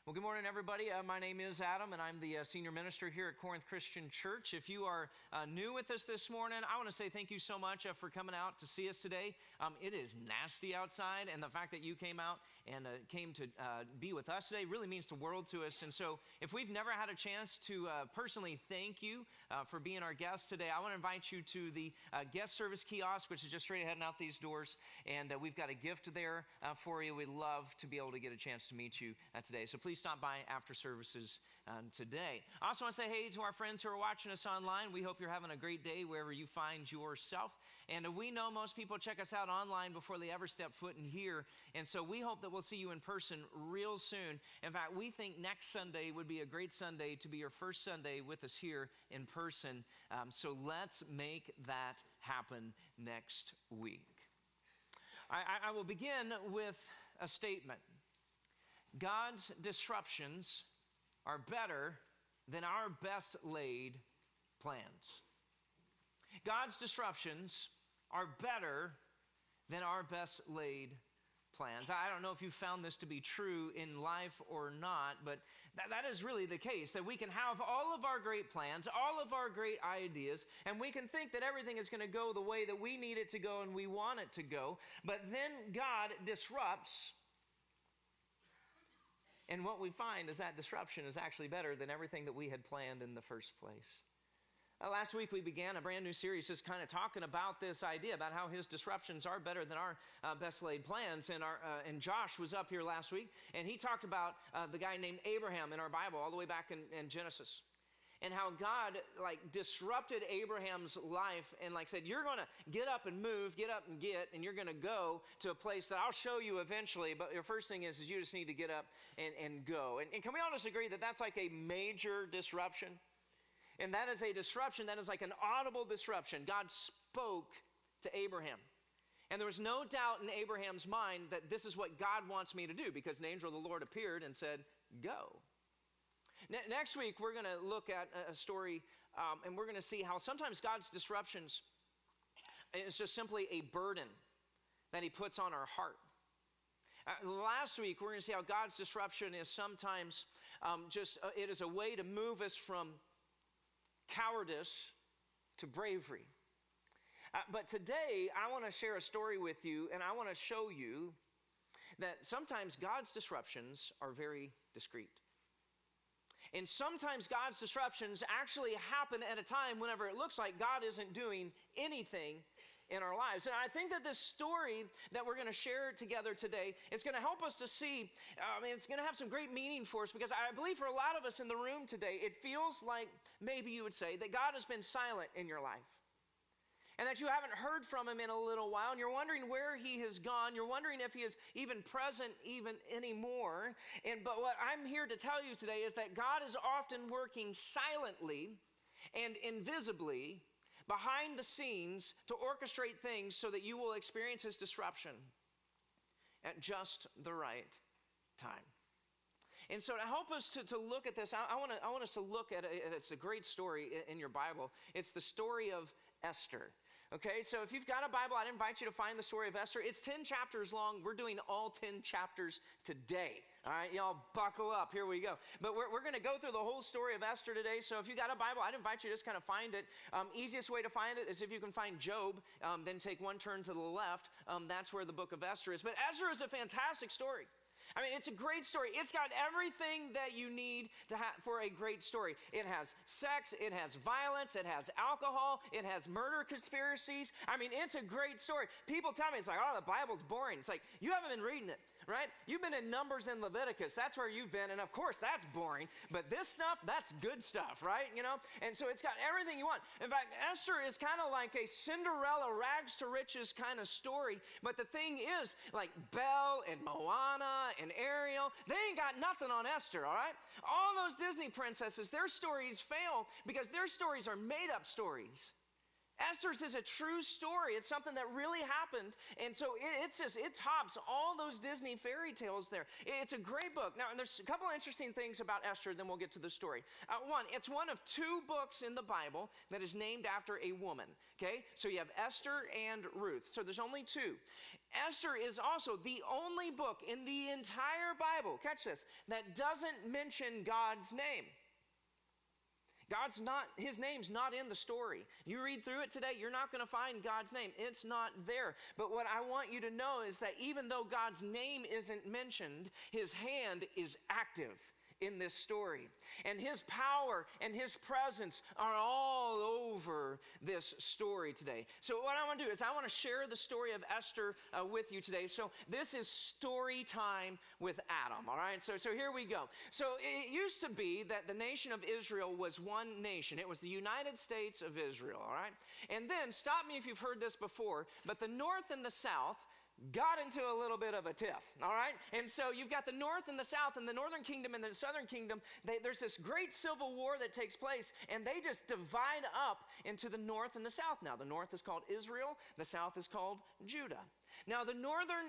Well, good morning, everybody. My name is Adam, and I'm the senior minister here at Corinth Christian Church. If you are new with us this morning, I want to say thank you so much for coming out to see us today. It is nasty outside, and the fact that you came out and came to be with us today really means the world to us. And so if we've never had a chance to personally thank you for being our guest today, I want to invite you to the guest service kiosk, which is just straight ahead and out these doors. And we've got a gift there for you. We'd love to be able to get a chance to meet you today. So please stop by after services today. I also want to say hey to our friends who are watching us online. We hope you're having a great day wherever you find yourself. And we know most people check us out online before they ever step foot in here. And so we hope that we'll see you in person real soon. In fact, we think next Sunday would be a great Sunday to be your first Sunday with us here in person. So let's make that happen next week. I will begin with a statement. God's disruptions are better than our best laid plans. God's disruptions are better than our best laid plans. I don't know if you found this to be true in life or not, but that is really the case, that we can have all of our great plans, all of our great ideas, and we can think that everything is going to go the way that we need it to go and we want it to go, but then God disrupts. And what we find is that disruption is actually better than everything that we had planned in the first place. Last week we began a brand new series just kind of talking about this idea, about how his disruptions are better than our best laid plans. And Josh was up here last week, and he talked about the guy named Abraham in our Bible all the way back in Genesis. And how God disrupted Abraham's life and said, you're going to get up and move, get up and and you're going to go to a place that I'll show you eventually. But your first thing is you just need to get up and go. And can we all just agree that that's like a major disruption? And that is a disruption that is like an audible disruption. God spoke to Abraham. And there was no doubt in Abraham's mind that this is what God wants me to do, because an angel of the Lord appeared and said, go. Next week, we're going to look at a story, and we're going to see how sometimes God's disruptions is just simply a burden that he puts on our heart. Last week, we're going to see how God's disruption is sometimes it is a way to move us from cowardice to bravery. But today, I want to share a story with you, and I want to show you that sometimes God's disruptions are very discreet. And sometimes God's disruptions actually happen at a time whenever it looks like God isn't doing anything in our lives. And I think that this story that we're going to share together today is going to help us to see, it's going to have some great meaning for us, because I believe for a lot of us in the room today, it feels like maybe you would say that God has been silent in your life. And that you haven't heard from him in a little while, and you're wondering where he has gone. You're wondering if he is even present even anymore. But what I'm here to tell you today is that God is often working silently and invisibly behind the scenes to orchestrate things so that you will experience his disruption at just the right time. And so to help us to look at this, I want us to look at it. It's a great story in your Bible. It's the story of Esther. Okay, so if you've got a Bible, I'd invite you to find the story of Esther. It's 10 chapters long. We're doing all 10 chapters today. All right, y'all buckle up. Here we go. But we're going to go through the whole story of Esther today. So if you've got a Bible, I'd invite you to just kind of find it. Easiest way to find it is if you can find Job, then take one turn to the left. That's where the book of Esther is. But Esther is a fantastic story. It's a great story. It's got everything that you need to have for a great story. It has sex, it has violence, it has alcohol, it has murder conspiracies. It's a great story. People tell me, it's like, oh, the Bible's boring. It's like, you haven't been reading it, right? You've been in Numbers and Leviticus. That's where you've been. And of course, that's boring. But this stuff, that's good stuff, right? And so it's got everything you want. In fact, Esther is kind of like a Cinderella rags to riches kind of story. But the thing is, like Belle and Moana and Ariel, they ain't got nothing on Esther, all right? All those Disney princesses, their stories fail because their stories are made up stories. Esther's is a true story. It's something that really happened. And so it tops all those Disney fairy tales there. It's a great book. Now, there's a couple of interesting things about Esther, then we'll get to the story. One, it's one of two books in the Bible that is named after a woman. Okay? So you have Esther and Ruth. So there's only two. Esther is also the only book in the entire Bible, catch this, that doesn't mention God's name. His name's not in the story. You read through it today, you're not going to find God's name. It's not there. But what I want you to know is that even though God's name isn't mentioned, his hand is active in this story. And his power and his presence are all over this story today. So what I want to do is I want to share the story of Esther with you today. So this is story time with Adam, all right? So here we go. So it used to be that the nation of Israel was one nation. It was the United States of Israel, all right? And then, stop me if you've heard this before, but the North and the South got into a little bit of a tiff, all right? And so you've got the North and the South, and the Northern Kingdom and the Southern Kingdom. There's this great civil war that takes place, and they just divide up into the North and the South. Now, the North is called Israel, the South is called Judah. Now, the Northern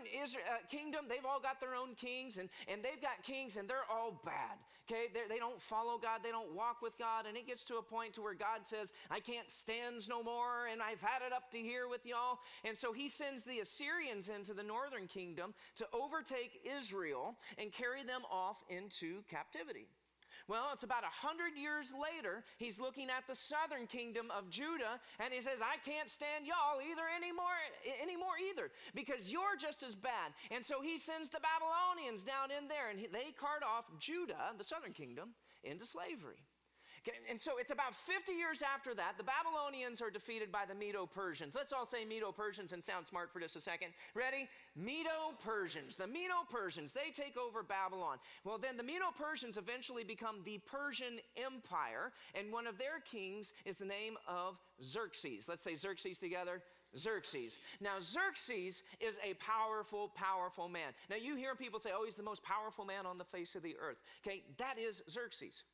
Kingdom, they've all got their own kings, and they've got kings, and they're all bad, okay? They don't follow God, they don't walk with God, and it gets to a point to where God says, I can't stand no more, and I've had it up to here with y'all. And so he sends the Assyrians into the Northern Kingdom to overtake Israel and carry them off into captivity. Well, it's about 100 years later, he's looking at the southern kingdom of Judah, and he says, I can't stand y'all anymore either, because you're just as bad. And so he sends the Babylonians down in there, and they cart off Judah, the southern kingdom, into slavery. Okay, and so it's about 50 years after that, the Babylonians are defeated by the Medo-Persians. Let's all say Medo-Persians and sound smart for just a second. Ready? Medo-Persians. The Medo-Persians, they take over Babylon. Well, then the Medo-Persians eventually become the Persian Empire, and one of their kings is the name of Xerxes. Let's say Xerxes together. Xerxes. Now, Xerxes is a powerful, powerful man. Now, you hear people say, oh, he's the most powerful man on the face of the earth. Okay, that is Xerxes.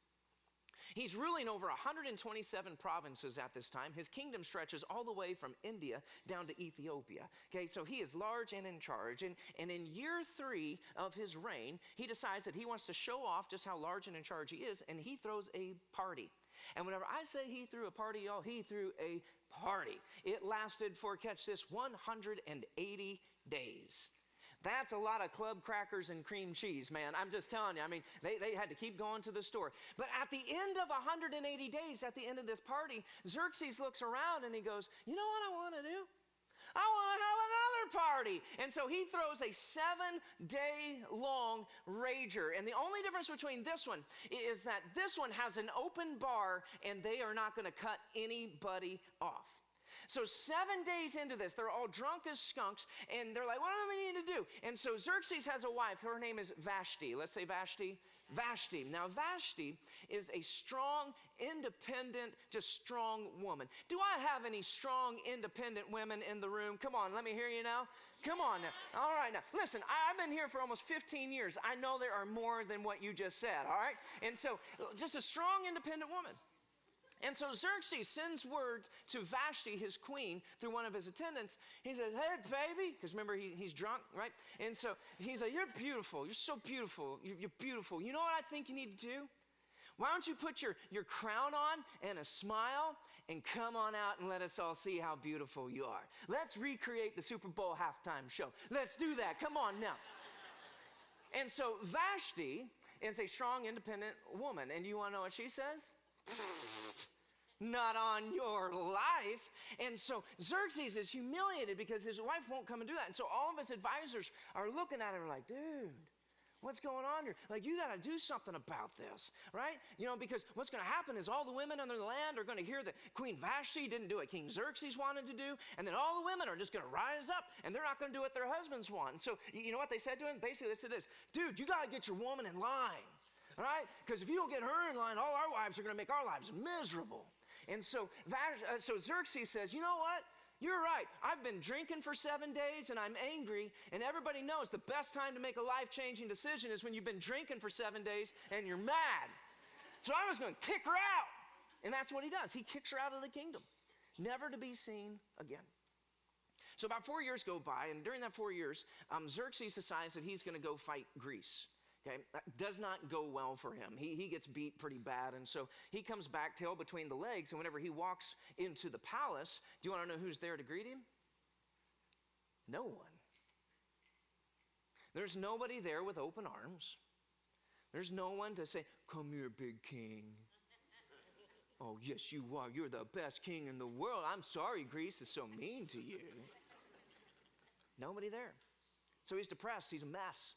He's ruling over 127 provinces at this time. His kingdom stretches all the way from India down to Ethiopia. Okay, so he is large and in charge. And in year 3 of his reign, he decides that he wants to show off just how large and in charge he is, and he throws a party. And whenever I say he threw a party, y'all, he threw a party. It lasted for, catch this, 180 days. That's a lot of club crackers and cream cheese, man. I'm just telling you. I mean, they had to keep going to the store. But at the end of 180 days, at the end of this party, Xerxes looks around and he goes, you know what I want to do? I want to have another party. And so he throws a 7-day long rager. And the only difference between this one is that this one has an open bar and they are not going to cut anybody off. So 7 days into this, they're all drunk as skunks, and they're like, what do we need to do? And so Xerxes has a wife. Her name is Vashti. Let's say Vashti. Vashti. Now, Vashti is a strong, independent, just strong woman. Do I have any strong, independent women in the room? Come on, let me hear you now. Come on now. All right, now. Listen, I've been here for almost 15 years. I know there are more than what you just said, all right? And so just a strong, independent woman. And so Xerxes sends word to Vashti, his queen, through one of his attendants. He says, hey, baby, because remember, he's drunk, right? And so he's like, you're beautiful. You're so beautiful. You're beautiful. You know what I think you need to do? Why don't you put your crown on and a smile and come on out and let us all see how beautiful you are. Let's recreate the Super Bowl halftime show. Let's do that. Come on now. And so Vashti is a strong, independent woman. And you want to know what she says? Not on your life. And so Xerxes is humiliated because his wife won't come and do that. And so all of his advisors are looking at him like, dude, what's going on here? Like, you got to do something about this, right? You know, because what's going to happen is all the women under the land are going to hear that Queen Vashti didn't do what King Xerxes wanted to do, and then all the women are just going to rise up, and they're not going to do what their husbands want. And so, you know what they said to him? Basically, they said this, dude, you got to get your woman in line. All right? Because if you don't get her in line, all our wives are going to make our lives miserable. And so Xerxes says, you know what? You're right. I've been drinking for 7 days and I'm angry. And everybody knows the best time to make a life-changing decision is when you've been drinking for 7 days and you're mad. So I was going to kick her out. And that's what he does. He kicks her out of the kingdom. never to be seen again. So about 4 years go by, and during that 4 years, Xerxes decides that he's going to go fight Greece. Okay, that does not go well for him. He gets beat pretty bad, and so he comes back tail between the legs, and whenever he walks into the palace, do you want to know who's there to greet him? No one. There's nobody there with open arms. There's no one to say, "Come here, big king." "Oh, yes, you are. You're the best king in the world. I'm sorry Greece is so mean to you." Nobody there. So he's depressed. He's a mess.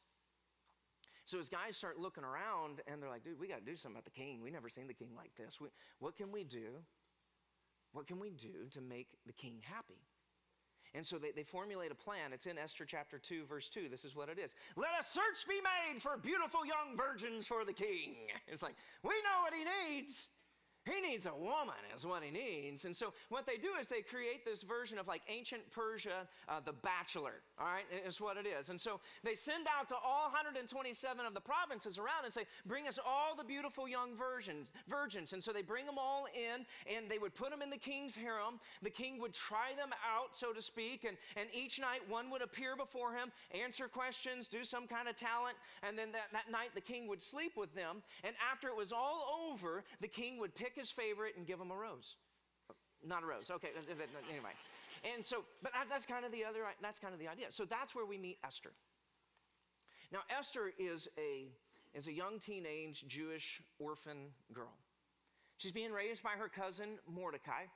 So his guys start looking around, and they're like, "Dude, we got to do something about the king. We've never seen the king like this. What can we do? What can we do to make the king happy?" And so they formulate a plan. It's in Esther chapter 2, verse 2. This is what it is. "Let a search be made for beautiful young virgins for the king." It's like, we know what he needs. He needs a woman is what he needs. And so what they do is they create this version of like ancient Persia, the Bachelor, all right, is what it is. And so they send out to all 127 of the provinces around and say, "Bring us all the beautiful young virgins." And so they bring them all in, and they would put them in the king's harem. The king would try them out, so to speak, and each night one would appear before him, answer questions, do some kind of talent, and then that night the king would sleep with them. And after it was all over, the king would pick his favorite and give him a rose. Not a rose, okay, anyway. And so, but that's kind of the idea. So that's where we meet Esther. Now, Esther is a young teenage Jewish orphan girl. She's being raised by her cousin Mordecai,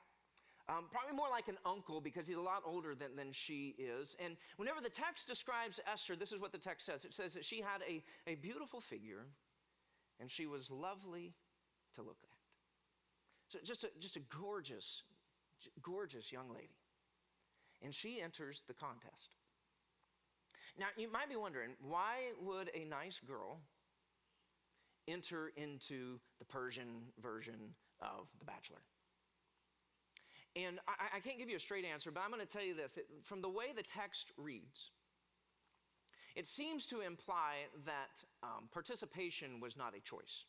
probably more like an uncle because he's a lot older than she is. And whenever the text describes Esther, this is what the text says. It says that she had a beautiful figure, and she was lovely to look at. So just a gorgeous young lady. And she enters the contest. Now, you might be wondering, why would a nice girl enter into the Persian version of The Bachelor? And I can't give you a straight answer, but I'm going to tell you this. From the way the text reads, it seems to imply that participation was not a choice.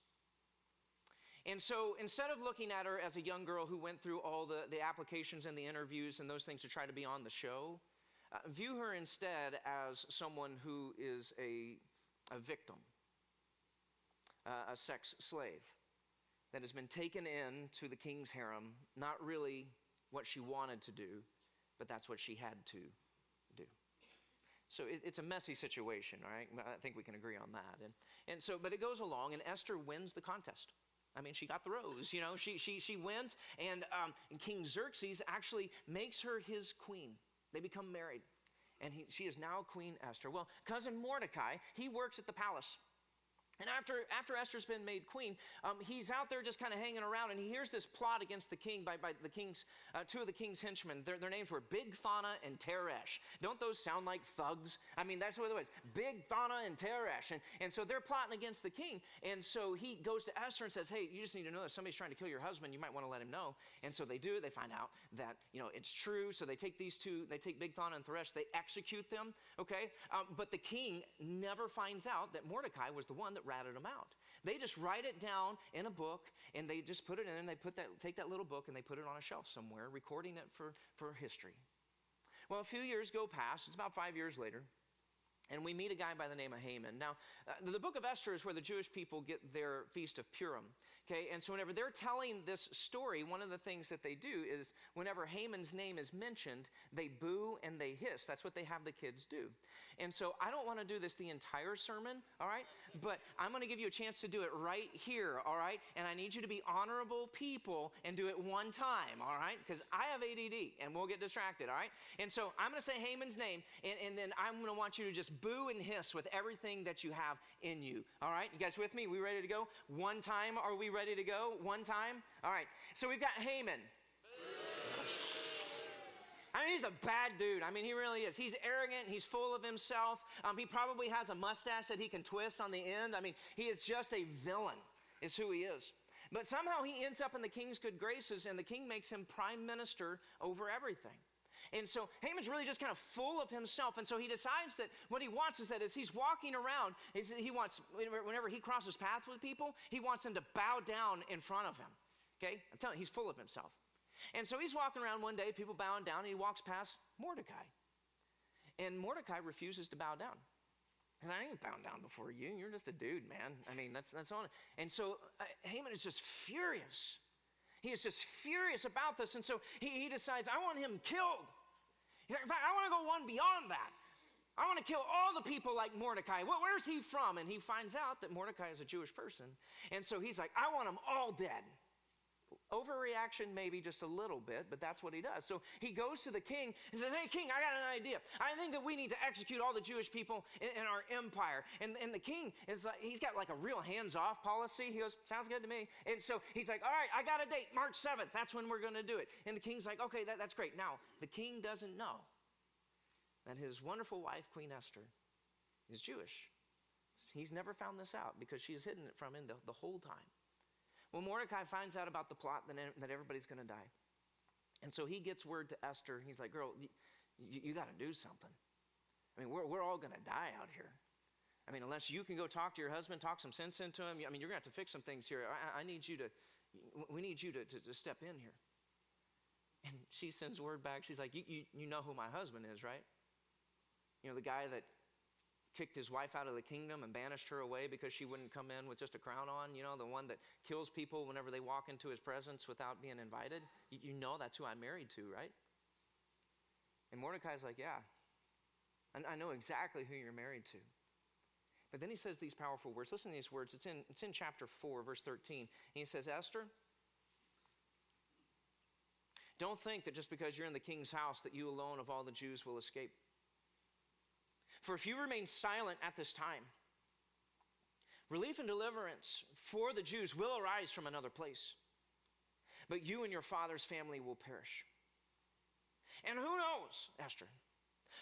And so instead of looking at her as a young girl who went through all the applications and the interviews and those things to try to be on the show, view her instead as someone who is a victim, a sex slave that has been taken in to the king's harem, not really what she wanted to do, but that's what she had to do. So it's a messy situation, all right? I think we can agree on that. And so, but it goes along, and Esther wins the contest. I mean, she got the rose, you know, she wins, and King Xerxes actually makes her his queen. They become married, and she is now Queen Esther. Well, cousin Mordecai, he works at the palace. And after Esther's been made queen, he's out there just kind of hanging around, and he hears this plot against the king by the king's two of the king's henchmen. Their names were Bigthana and Teresh. Don't those sound like thugs? I mean, that's what it was. Bigthana and Teresh. And so they're plotting against the king. And so he goes to Esther and says, "Hey, you just need to know that somebody's trying to kill your husband. You might want to let him know." And so they do. They find out that, you know, it's true. So they take these two, they take Bigthana and Teresh, they execute them, okay? But the king never finds out that Mordecai was the one that ratted them out. They just write it down in a book, and they just put it in, and they take that little book and they put it on a shelf somewhere, recording it for history. Well, a few years go past. It's about 5 years later, and we meet a guy by the name of Haman. Now, the book of Esther is where the Jewish people get their Feast of Purim, okay? And so whenever they're telling this story, one of the things that they do is whenever Haman's name is mentioned, they boo and they hiss. That's what they have the kids do. And so I don't want to do this the entire sermon, all right? But I'm going to give you a chance to do it right here, all right? And I need you to be honorable people and do it one time, all right? Because I have ADD, and we'll get distracted, all right? And so I'm going to say Haman's name, and then I'm going to want you to just boo and hiss with everything that you have in you, all right? You guys with me? We ready to go? One time, are we ready to go? One time? All right. So we've got Haman. I mean, he's a bad dude. I mean, he really is. He's arrogant. He's full of himself. He probably has a mustache that he can twist on the end. I mean, he is just a villain, is who he is. But somehow he ends up in the king's good graces, and the king makes him prime minister over everything. And so Haman's really just kind of full of himself. And so he decides that what he wants is that as he's walking around, he wants, whenever he crosses paths with people, he wants them to bow down in front of him. Okay? I'm telling you, he's full of himself. And so he's walking around one day, people bowing down, and he walks past Mordecai. And Mordecai refuses to bow down. He says, I ain't bowing down before you. You're just a dude, man. I mean, that's on it. And so Haman is just furious. He is just furious about this. And so he decides, I want him killed. In fact, I want to go one beyond that. I want to kill all the people like Mordecai. Where's he from? And he finds out that Mordecai is a Jewish person. And so he's like, I want them all dead. Overreaction maybe just a little bit, but that's what he does. So he goes to the king and says, hey, king, I got an idea. I think that we need to execute all the Jewish people in our empire. And the king is like, he's got like a real hands-off policy. He goes, sounds good to me. And so he's like, all right, I got a date, March 7th. That's when we're going to do it. And the king's like, okay, that's great. Now, the king doesn't know that his wonderful wife, Queen Esther, is Jewish. He's never found this out because she has hidden it from him the whole time. Well, Mordecai finds out about the plot that everybody's going to die. And so he gets word to Esther. He's like, girl, you got to do something. I mean, we're all going to die out here. I mean, unless you can go talk to your husband, talk some sense into him. I mean, you're going to have to fix some things here. We need you to step in here. And she sends word back. She's like, you know who my husband is, right? You know, the guy that kicked his wife out of the kingdom and banished her away because she wouldn't come in with just a crown on, you know, the one that kills people whenever they walk into his presence without being invited. You know that's who I'm married to, right? And Mordecai's like, yeah, I know exactly who you're married to. But then he says these powerful words. Listen to these words. It's in chapter 4, verse 13. And he says, Esther, don't think that just because you're in the king's house that you alone of all the Jews will escape. For if you remain silent at this time, relief and deliverance for the Jews will arise from another place. But you and your father's family will perish. And who knows, Esther,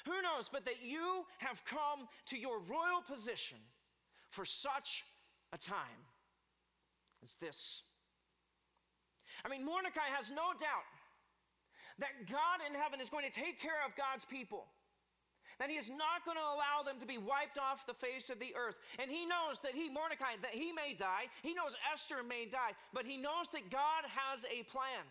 who knows but that you have come to your royal position for such a time as this. I mean, Mordecai has no doubt that God in heaven is going to take care of God's people. That he is not going to allow them to be wiped off the face of the earth. And he knows that Mordecai, that he may die. He knows Esther may die. But he knows that God has a plan.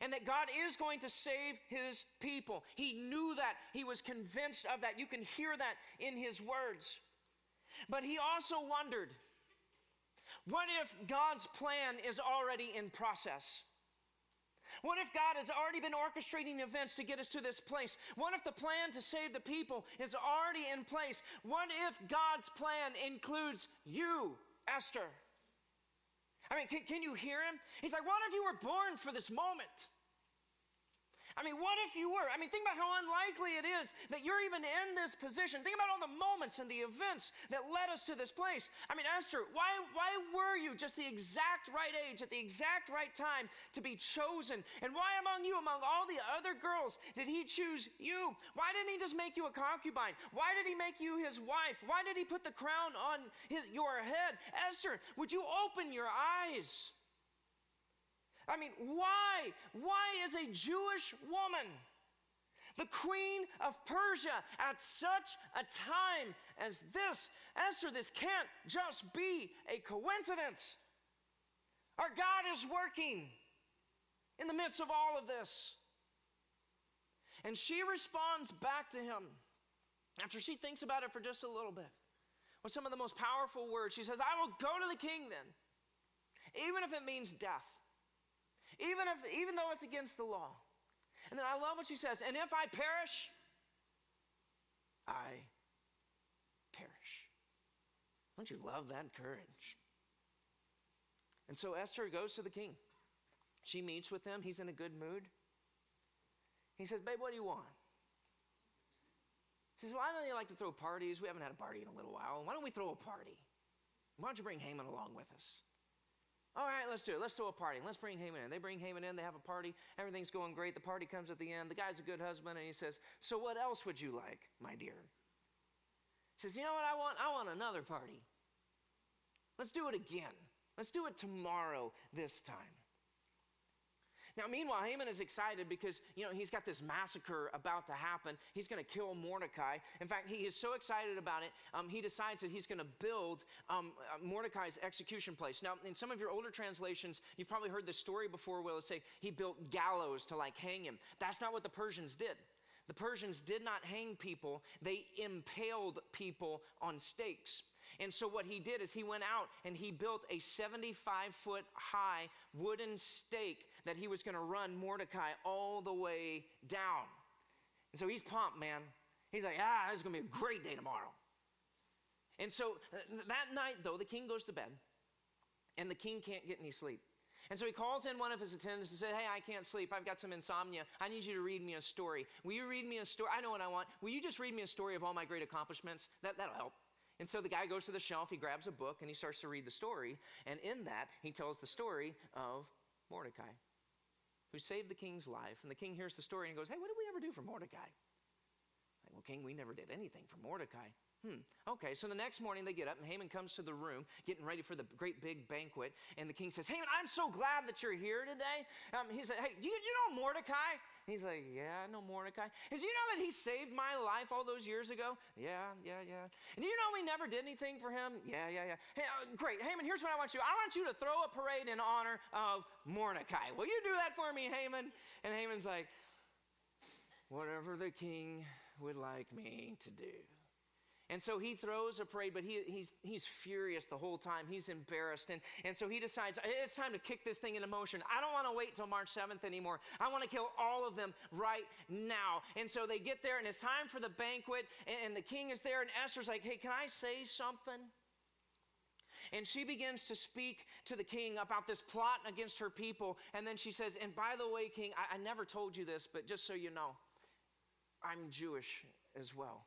And that God is going to save his people. He knew that. He was convinced of that. You can hear that in his words. But he also wondered, what if God's plan is already in process? What if God has already been orchestrating events to get us to this place? What if the plan to save the people is already in place? What if God's plan includes you, Esther? I mean, can you hear him? He's like, what if you were born for this moment? I mean, what if you were? I mean, think about how unlikely it is that you're even in this position. Think about all the moments and the events that led us to this place. I mean, Esther, why were you just the exact right age at the exact right time to be chosen? And why among you, among all the other girls, did he choose you? Why didn't he just make you a concubine? Why did he make you his wife? Why did he put the crown on your head? Esther, would you open your eyes? I mean, why? Why is a Jewish woman the queen of Persia at such a time as this? Esther, this can't just be a coincidence. Our God is working in the midst of all of this. And she responds back to him after she thinks about it for just a little bit with some of the most powerful words. She says, I will go to the king then, even if it means death. Even though it's against the law. And then I love what she says, and if I perish, I perish. Don't you love that courage? And so Esther goes to the king. She meets with him. He's in a good mood. He says, babe, what do you want? She says, well, I know you like to throw parties. We haven't had a party in a little while. Why don't we throw a party? Why don't you bring Haman along with us? All right, let's do it. Let's throw a party. Let's bring Haman in. They bring Haman in. They have a party. Everything's going great. The party comes at the end. The guy's a good husband, and he says, so what else would you like, my dear? He says, you know what I want? I want another party. Let's do it again. Let's do it tomorrow this time. Now, meanwhile, Haman is excited because, he's got this massacre about to happen. He's going to kill Mordecai. In fact, he is so excited about it, he decides that he's going to build Mordecai's execution place. Now, in some of your older translations, you've probably heard this story before where it'll say he built gallows to hang him. That's not what the Persians did. The Persians did not hang people. They impaled people on stakes. And so what he did is he went out and he built a 75-foot high wooden stake that he was going to run Mordecai all the way down. And so he's pumped, man. He's like, this is going to be a great day tomorrow. And so that night, though, the king goes to bed, and the king can't get any sleep. And so he calls in one of his attendants and says, hey, I can't sleep. I've got some insomnia. I need you to read me a story. Will you read me a story? I know what I want. Will you just read me a story of all my great accomplishments? That'll help. And so the guy goes to the shelf, he grabs a book, and he starts to read the story. And in that, he tells the story of Mordecai, who saved the king's life. And the king hears the story and goes, hey, what did we ever do for Mordecai? Like, well, king, we never did anything for Mordecai. Okay, so the next morning they get up, and Haman comes to the room, getting ready for the great big banquet. And the king says, Haman, I'm so glad that you're here today. He said, hey, do you know Mordecai? He's like, yeah, I know Mordecai. Do you know that he saved my life all those years ago? Yeah. And do you know we never did anything for him? Yeah. Hey, great. Haman, here's what I want you. I want you to throw a parade in honor of Mordecai. Will you do that for me, Haman? And Haman's like, whatever the king would like me to do. And so he throws a parade, but he's furious the whole time. He's embarrassed. And so he decides, it's time to kick this thing into motion. I don't want to wait till March 7th anymore. I want to kill all of them right now. And so they get there, and it's time for the banquet, and the king is there, and Esther's like, hey, can I say something? And she begins to speak to the king about this plot against her people. And then she says, and by the way, king, I never told you this, but just so you know, I'm Jewish as well.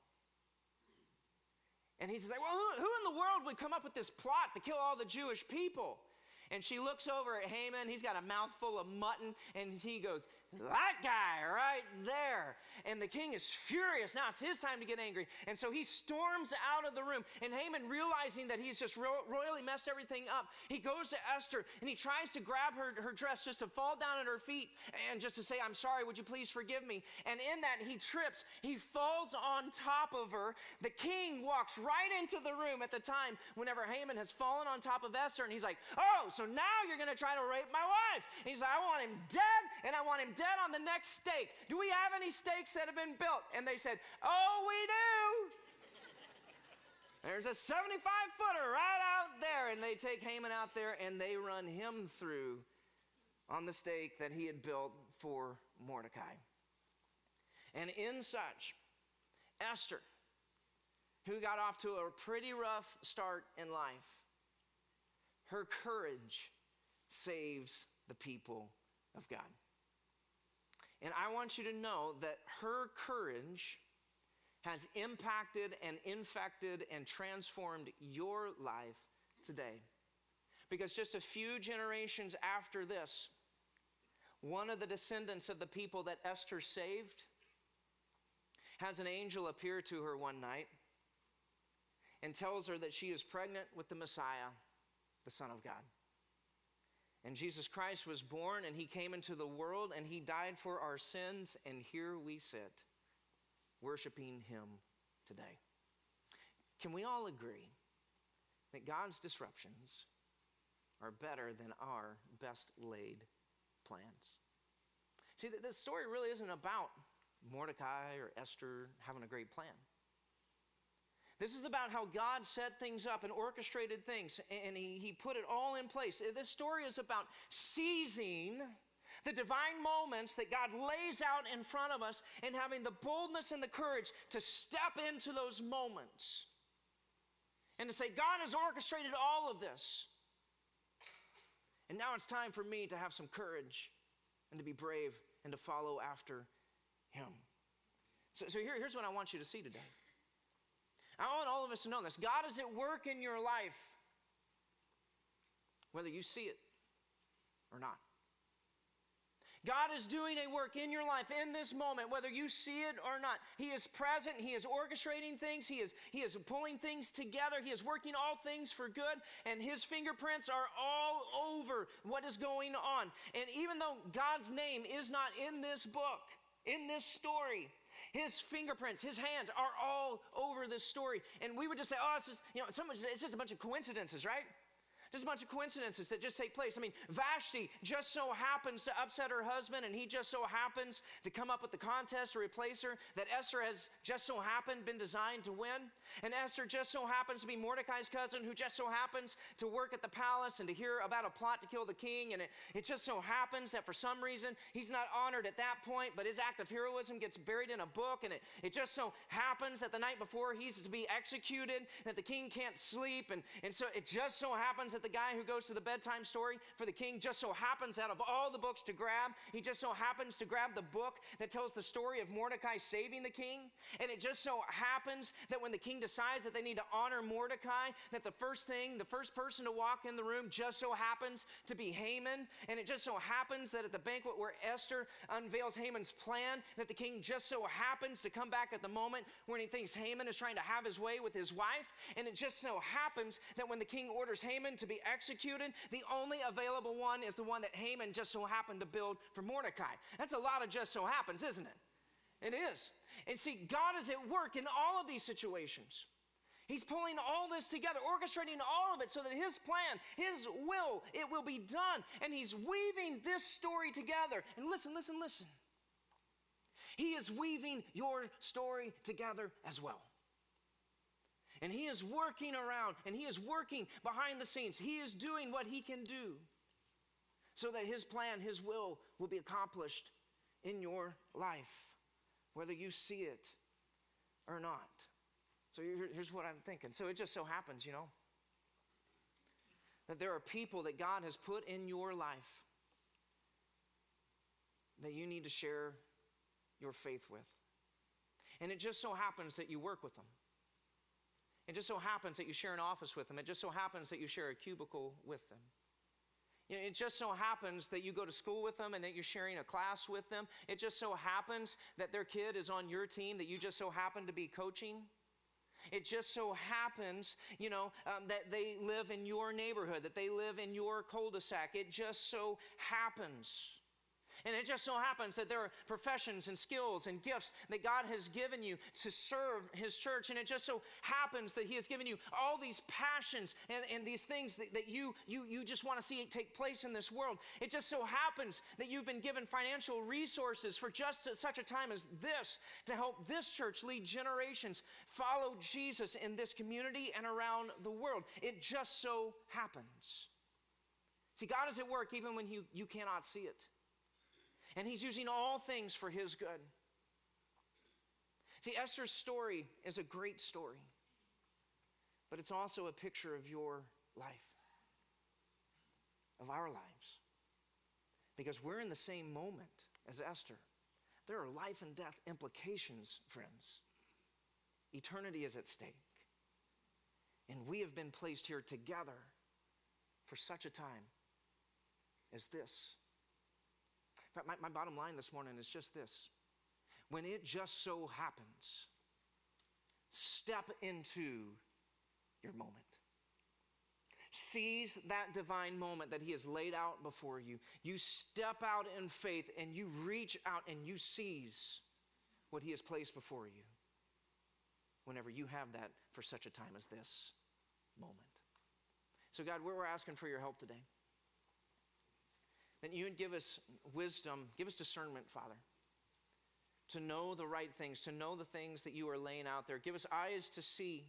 And he says, well, who in the world would come up with this plot to kill all the Jewish people? And she looks over at Haman. He's got a mouthful of mutton. And he goes, that guy right there. And the king is furious. Now it's his time to get angry. And so he storms out of the room. And Haman, realizing that he's just royally messed everything up, he goes to Esther and he tries to grab her dress just to fall down at her feet and just to say, I'm sorry, would you please forgive me? And in that, he trips. He falls on top of her. The king walks right into the room at the time whenever Haman has fallen on top of Esther. And he's like, oh, so now you're going to try to rape my wife. And he's like, I want him dead, and I want him dead on the next stake. Do we have any stakes that have been built? And they said, oh, we do. There's a 75-footer right out there. And they take Haman out there, and they run him through on the stake that he had built for Mordecai. And in such, Esther, who got off to a pretty rough start in life, her courage saves the people of God. And I want you to know that her courage has impacted and infected and transformed your life today. Because just a few generations after this, one of the descendants of the people that Esther saved has an angel appear to her one night and tells her that she is pregnant with the Messiah, the Son of God. And Jesus Christ was born, and he came into the world, and he died for our sins, and here we sit, worshiping him today. Can we all agree that God's disruptions are better than our best laid plans? See, this story really isn't about Mordecai or Esther having a great plan. This is about how God set things up and orchestrated things, and he put it all in place. This story is about seizing the divine moments that God lays out in front of us and having the boldness and the courage to step into those moments and to say, God has orchestrated all of this. And now it's time for me to have some courage and to be brave and to follow after him. So here's what I want you to see today. I want all of us to know this. God is at work in your life, whether you see it or not. God is doing a work in your life in this moment, whether you see it or not. He is present. He is orchestrating things. He is pulling things together. He is working all things for good, and his fingerprints are all over what is going on. And even though God's name is not in this book, in this story, his fingerprints, his hands are all over this story. And we would just say, oh, it's just a bunch of coincidences, right? Just a bunch of coincidences that just take place. I mean, Vashti just so happens to upset her husband, and he just so happens to come up with the contest to replace her, that Esther has just so happened been designed to win. And Esther just so happens to be Mordecai's cousin, who just so happens to work at the palace and to hear about a plot to kill the king. And it just so happens that for some reason, he's not honored at that point, but his act of heroism gets buried in a book. And it just so happens that the night before he's to be executed, that the king can't sleep. And so it just so happens that the guy who goes to the bedtime story for the king just so happens, out of all the books to grab, he just so happens to grab the book that tells the story of Mordecai saving the king. And it just so happens that when the king decides that they need to honor Mordecai, that the first person to walk in the room just so happens to be Haman. And it just so happens that at the banquet where Esther unveils Haman's plan, that the king just so happens to come back at the moment when he thinks Haman is trying to have his way with his wife. And it just so happens that when the king orders Haman to be executed, the only available one is the one that Haman just so happened to build for Mordecai. That's a lot of just so happens, isn't it? It is. And see, God is at work in all of these situations. He's pulling all this together, orchestrating all of it so that his plan, his will, it will be done. And he's weaving this story together. And listen. He is weaving your story together as well. And he is working around, and he is working behind the scenes. He is doing what he can do so that his plan, his will be accomplished in your life, whether you see it or not. So here's what I'm thinking. So it just so happens, that there are people that God has put in your life that you need to share your faith with. And it just so happens that you work with them. It just so happens that you share an office with them. It just so happens that you share a cubicle with them. It just so happens that you go to school with them and that you're sharing a class with them. It just so happens that their kid is on your team that you just so happen to be coaching. It just so happens, that they live in your neighborhood, that they live in your cul-de-sac. It just so happens. And it just so happens that there are professions and skills and gifts that God has given you to serve his church. And it just so happens that he has given you all these passions and these things that you just want to see take place in this world. It just so happens that you've been given financial resources for just such a time as this to help this church lead generations follow Jesus in this community and around the world. It just so happens. See, God is at work even when you cannot see it. And he's using all things for his good. See, Esther's story is a great story, but it's also a picture of your life, of our lives. Because we're in the same moment as Esther. There are life and death implications, friends. Eternity is at stake. And we have been placed here together for such a time as this. But my bottom line this morning is just this. When it just so happens, step into your moment. Seize that divine moment that he has laid out before you. You step out in faith and you reach out and you seize what he has placed before you whenever you have that for such a time as this moment. So God, we're asking for your help today. That you would give us wisdom, give us discernment, Father, to know the right things, to know the things that you are laying out there. Give us eyes to see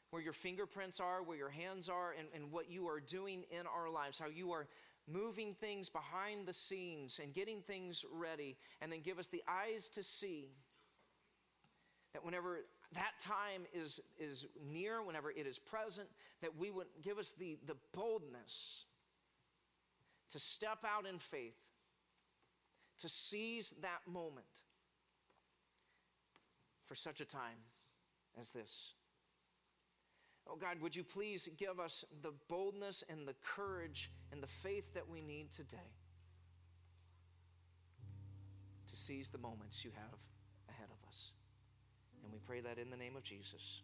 where your fingerprints are, where your hands are, and what you are doing in our lives, how you are moving things behind the scenes and getting things ready. And then give us the eyes to see that whenever that time is near, whenever it is present, that we would give us the boldness to step out in faith, to seize that moment for such a time as this. Oh God, would you please give us the boldness and the courage and the faith that we need today seize the moments you have ahead of us. And we pray that in the name of Jesus.